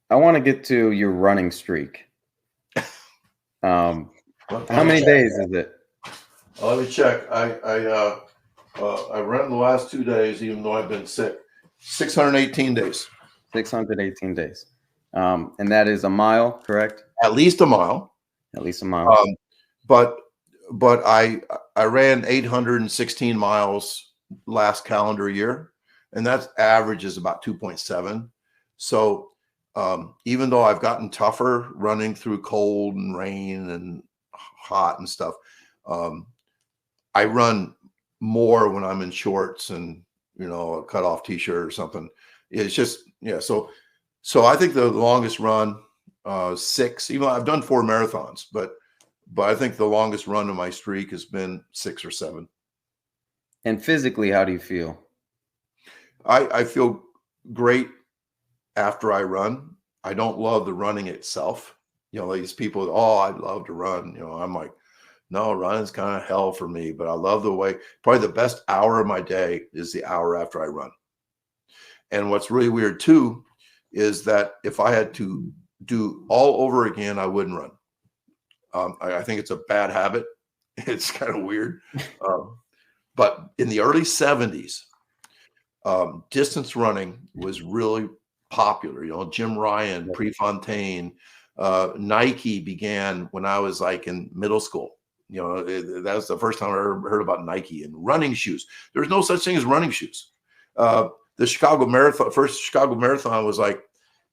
I want to get to your running streak. How Let me many check. days is it? Let me check. I ran the last 2 days, even though I've been sick. 618 days. 618 days. And that is a mile, correct? At least a mile. At least a mile. But I ran 816 miles last calendar year, and that average is about 2.7. So even though I've gotten tougher running through cold and rain and hot and stuff, I run more when I'm in shorts and a cut off t-shirt or something. It's just So I think the longest run, 6. Even though I've done 4 marathons, but I think the longest run of my streak has been 6 or 7. And physically, how do you feel? I feel great after I run. I don't love the running itself. These people, oh, I'd love to run. I'm like, no, running's kind of hell for me, but I love the way. Probably the best hour of my day is the hour after I run. And what's really weird too is that if I had to do all over again, I wouldn't run. I think it's a bad habit. It's kind of weird. But in the early 70s, distance running was really popular. Jim Ryan, Prefontaine, Nike began when I was like in middle school. That was the first time I ever heard about Nike and running shoes. There's no such thing as running shoes. The Chicago Marathon, first Chicago Marathon was like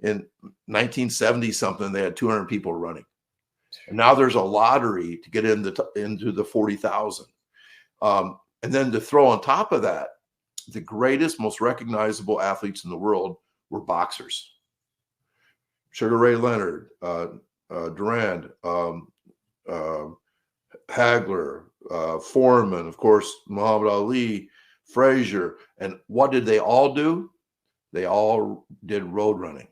in 1970 something. They had 200 people running. And now there's a lottery to get into the 40,000. And then to throw on top of that, the greatest, most recognizable athletes in the world were boxers. Sugar Ray Leonard, Durand, Hagler, Foreman, of course, Muhammad Ali, Frazier. And what did they all do? They all did road running,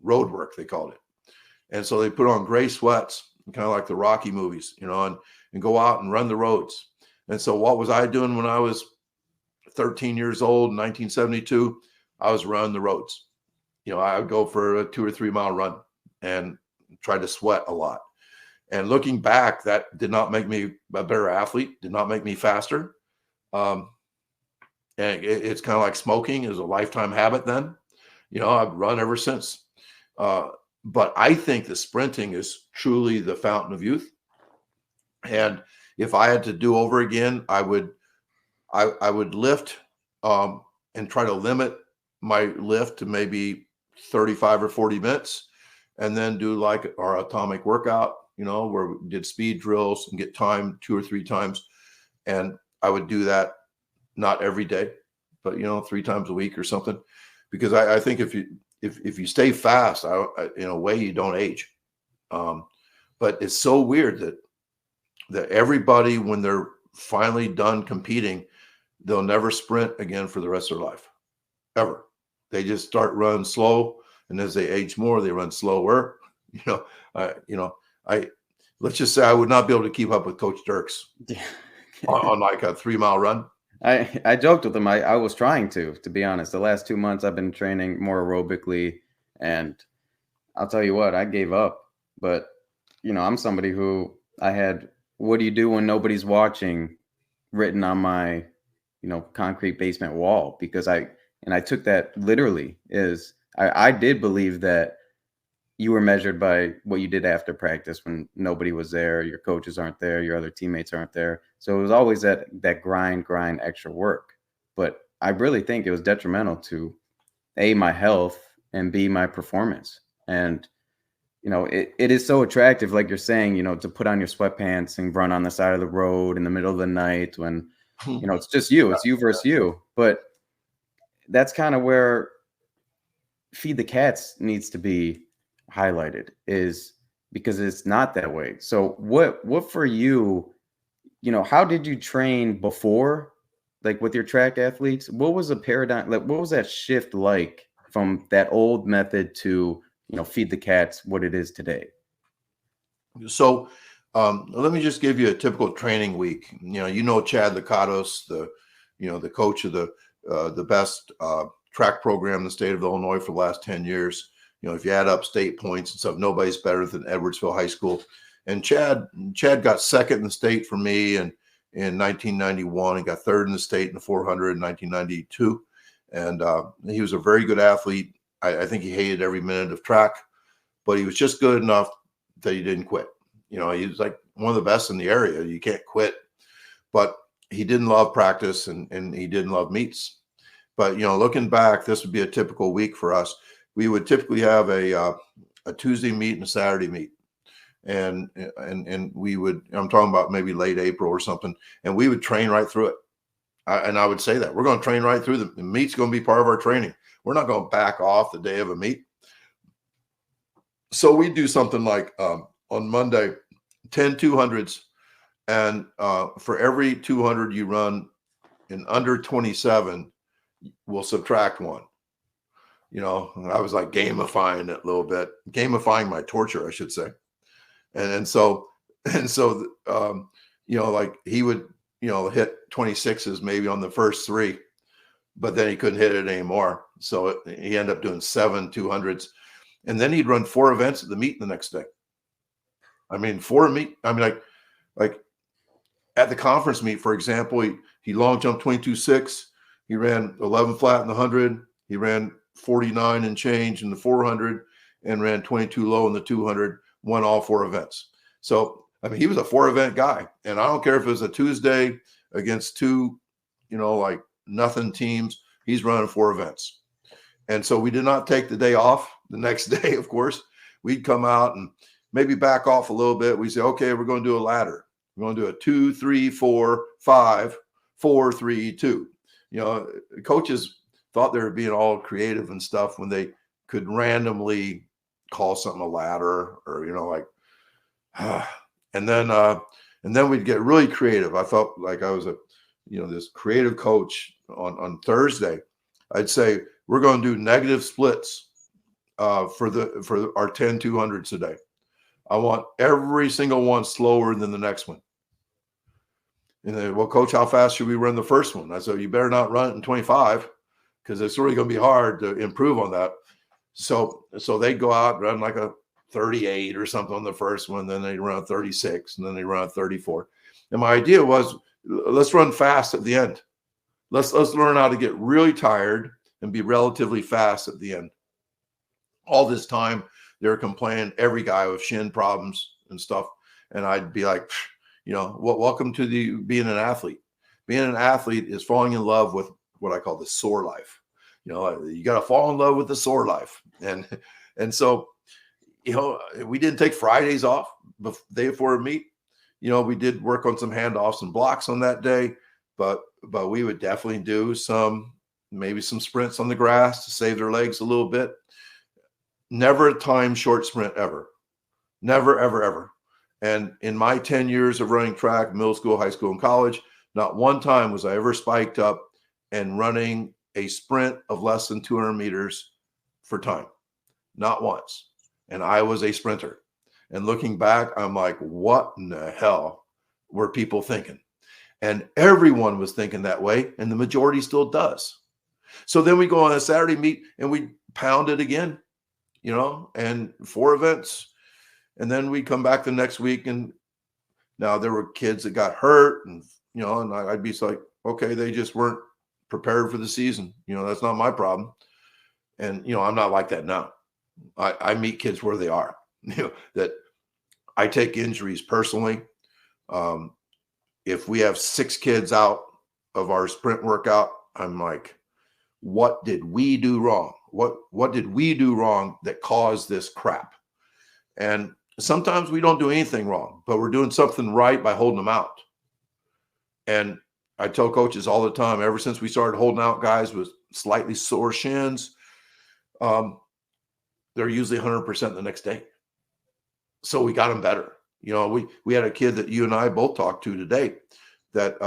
road work, they called it. And so they put on gray sweats, kind of like the Rocky movies, and go out and run the roads. And so what was I doing when I was 13 years old in 1972? I was running the roads. I would go for a 2 or 3 mile run and try to sweat a lot. And looking back, that did not make me a better athlete, did not make me faster. And it's kind of like smoking is a lifetime habit then. I've run ever since. But I think the sprinting is truly the fountain of youth. And if I had to do over again, I would lift and try to limit my lift to maybe 35 or 40 minutes, and then do like our atomic workout, where we did speed drills and get time 2 or 3 times. And I would do that not every day, but 3 times a week or something, because I think if you stay fast, in a way you don't age. But it's so weird that everybody, when they're finally done competing, they'll never sprint again for the rest of their life, ever. They just start running slow, and as they age more, they run slower. Let's just say I would not be able to keep up with Coach Dirks on like a 3 mile run. I joked with him. I was trying to be honest. The last 2 months I've been training more aerobically, and I'll tell you what, I gave up. But I'm somebody who I had "What do you do when nobody's watching" written on my concrete basement wall, because I took that literally. Is I did believe that you were measured by what you did after practice when nobody was there, your coaches aren't there, your other teammates aren't there. So it was always that grind extra work. But I really think it was detrimental to A, my health, and B, my performance. And it is so attractive, like you're saying, to put on your sweatpants and run on the side of the road in the middle of the night when it's just you, it's you versus you. But that's kind of where Feed the Cats needs to be highlighted, is because it's not that way. So what for you, how did you train before, like with your track athletes? What was the paradigm, like what was that shift like from that old method to Feed the Cats, what it is today? So let me just give you a typical training week. Chad Lakatos, the coach of the best track program in the state of Illinois for the last 10 years. if you add up state points and stuff, nobody's better than Edwardsville High School. And Chad got second in the state for me in 1991 and got third in the state in the 400 in 1992. And he was a very good athlete. I think he hated every minute of track, but he was just good enough that he didn't quit. He was like one of the best in the area. You can't quit. But he didn't love practice and he didn't love meets. But, looking back, this would be a typical week for us. We would typically have a Tuesday meet and a Saturday meet. And we would, I'm talking about maybe late April or something, and we would train right through it. And I would say that we're going to train right through the meet's going to be part of our training. We're not going to back off the day of a meet. So we do something like on Monday, 10 200s. And for every 200 you run in under 27, we'll subtract one. I was like gamifying it a little bit, gamifying my torture, I should say. And so like he would, hit 26s maybe on the first three, but then he couldn't hit it anymore. So he ended up doing 7 200s. And then he'd run 4 events at the meet the next day. I mean, 4 meet. I mean, like at the conference meet, for example, he long jumped 22.6. He ran 11 flat in the 100. He ran 49 and change in the 400 and ran 22 low in the 200, won all 4 events. So, I mean, he was a 4-event guy. And I don't care if it was a Tuesday against 2, like nothing teams, he's running 4 events. And so we did not take the day off. The next day, of course, we'd come out and maybe back off a little bit. We say, okay, we're going to do a ladder. We're going to do a 2, 3, 4, 5, 4, 3, 2. Coaches thought they were being all creative and stuff when they could randomly call something a ladder or, and then we'd get really creative. I felt like I was this creative coach on Thursday. I'd say, we're going to do negative splits for our 10 200s today. I want every single one slower than the next one. And then, well, coach, how fast should we run the first one? I said, you better not run it in 25 because it's really going to be hard to improve on that. So they'd go out and run like a 38 or something on the first one. Then they'd run a 36 and then they run a 34. And my idea was, let's run fast at the end. Let's learn how to get really tired and be relatively fast at the end. All this time, they were complaining, every guy with shin problems and stuff. And I'd be like, welcome to being an athlete. Being an athlete is falling in love with what I call the sore life. You got to fall in love with the sore life. And so, we didn't take Fridays off the day before a meet. We did work on some handoffs and blocks on that day, but we would definitely do maybe some sprints on the grass to save their legs a little bit. Never a time short sprint ever. Never, ever, ever. And in my 10 years of running track, middle school, high school, and college, not one time was I ever spiked up and running a sprint of less than 200 meters for time. Not once. And I was a sprinter. And looking back, I'm like, what in the hell were people thinking? And everyone was thinking that way, and the majority still does. So then we go on a Saturday meet and we pound it again, and 4 events. And then we come back the next week, and now there were kids that got hurt, and and I'd be like, okay, they just weren't prepared for the season. That's not my problem. And I'm not like that now. I meet kids where they are. That I take injuries personally. If we have 6 kids out of our sprint workout, I'm like, what did we do wrong? What did we do wrong that caused this crap? And sometimes we don't do anything wrong, but we're doing something right by holding them out. And I tell coaches all the time, ever since we started holding out guys with slightly sore shins, they're usually 100% the next day. So we got them better. We had a kid that you and I both talked to today that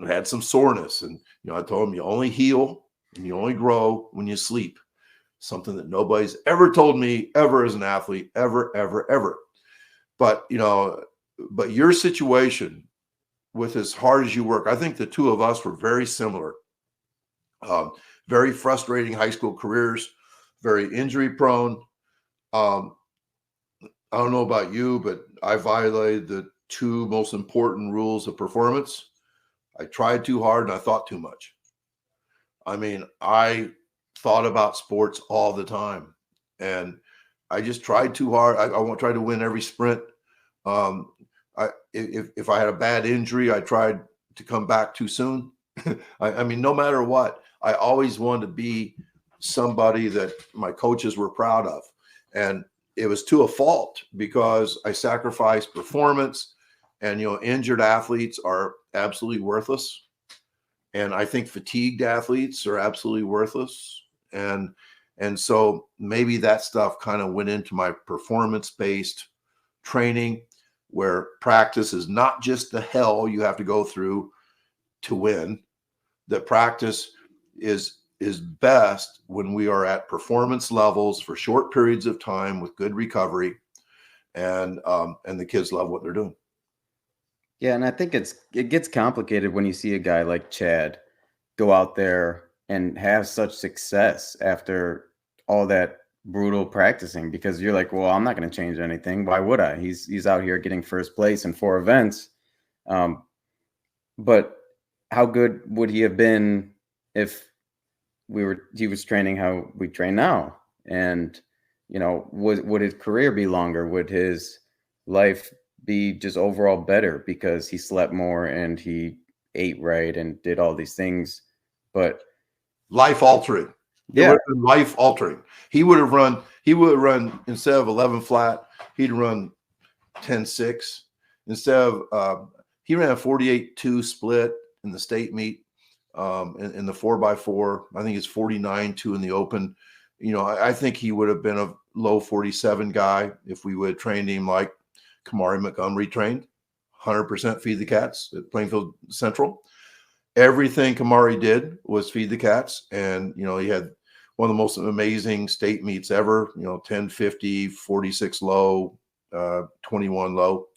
had some soreness. And, I told him you only heal and you only grow when you sleep. Something that nobody's ever told me ever as an athlete, ever, ever, ever. But your situation with as hard as you work, I think the two of us were very similar. Very frustrating high school careers. very injury prone. I don't know about you, but I violated the two most important rules of performance. I tried too hard and I thought too much. I mean, I thought about sports all the time, and I just tried too hard. I won't try to win every sprint. If I had a bad injury, I tried to come back too soon. I mean, no matter what, I always wanted to be somebody that my coaches were proud of. And it was to a fault because I sacrificed performance, and, injured athletes are absolutely worthless. And I think fatigued athletes are absolutely worthless. And so maybe that stuff kind of went into my performance-based training, where practice is not just the hell you have to go through to win. That practice is best when we are at performance levels for short periods of time with good recovery, and the kids love what they're doing. Yeah, and I think it gets complicated when you see a guy like Chad go out there and have such success after all that brutal practicing, because you're like, well, I'm not going to change anything. Why would I? He's out here getting first place in 4 events. But how good would he have been if he was training how we train now? And, would his career be longer? Would his life be just overall better because he slept more and he ate right and did all these things? But life altering. It yeah, would have been life altering. He would have run instead of 11 flat, he'd run 10-6. Instead of he ran a 48-2 split in the state meet, in the 4x4. I think it's 49-2 in the open. I think he would have been a low 47 guy if we would have trained him like Kamari Montgomery trained, 100% feed the cats at Plainfield Central. Everything Kamari did was feed the cats. And, he had one of the most amazing state meets ever, 10-50, 46 low, 21 low.